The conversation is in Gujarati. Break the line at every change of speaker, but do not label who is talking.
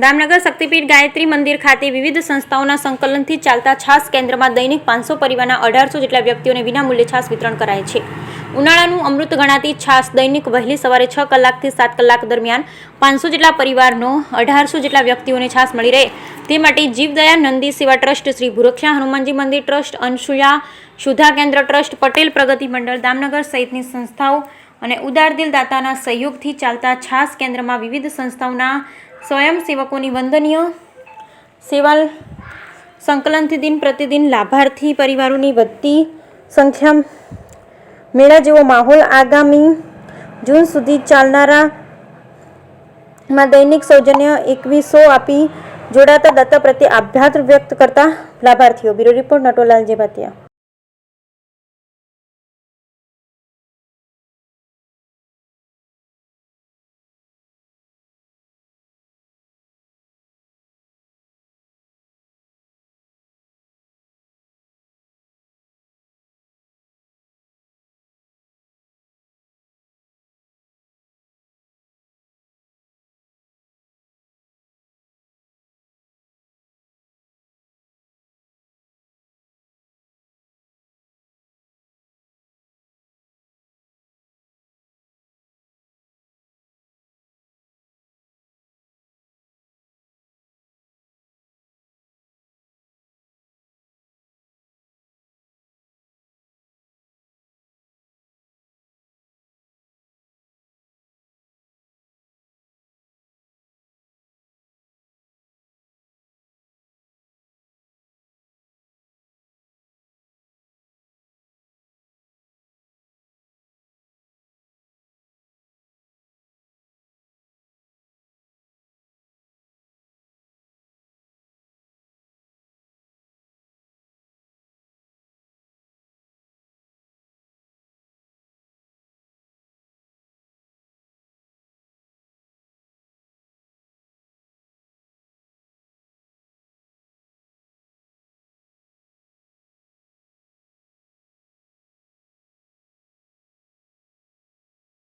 દામનગર શક્તિપીઠ ગાયત્રી મંદિર ખાતે વિવિધ સંસ્થાઓના સંકલનથી ચાલતા છાસ કેન્દ્રમાં દૈનિક 500 પરિવારના 1800 જેટલા વ્યક્તિઓને વિનામૂલ્યે છાસ વિતરણ કરાય છે. ઉનાળાનું અમૃત ગણાતી છાસ દૈનિક વહેલી સવારે 6 કલાકથી 7 કલાક દરમિયાન 500 જેટલા પરિવારનો 1800 જેટલા વ્યક્તિઓને છાસ મળી રહે તે માટે જીવદયા નંદી સેવા ટ્રસ્ટ, શ્રી ભુરક્ષા હનુમાનજી મંદિર ટ્રસ્ટ, અનસુયા સુધા કેન્દ્ર ટ્રસ્ટ, પટેલ પ્રગતિ મંડળ દામનગર સહિતની સંસ્થાઓ અને ઉદારદિલ દાતાના સહયોગથી ચાલતા છાસ કેન્દ્રમાં વિવિધ સંસ્થાઓના સ્વયંસેવકોની વંદનીય સેવા સંકલનથી દિન પ્રતિદિન લાભાર્થી પરિવારોની વધતી સંખ્યા મેળા જેવો માહોલ આગામી જૂન સુધી ચાલનારામાં દૈનિક સૌજન્ય 2100 આપી જોડાતા દાતા પ્રત્યે આભાર વ્યક્ત કરતા લાભાર્થીઓ. Bureau report, Natolal જેભાતિયા.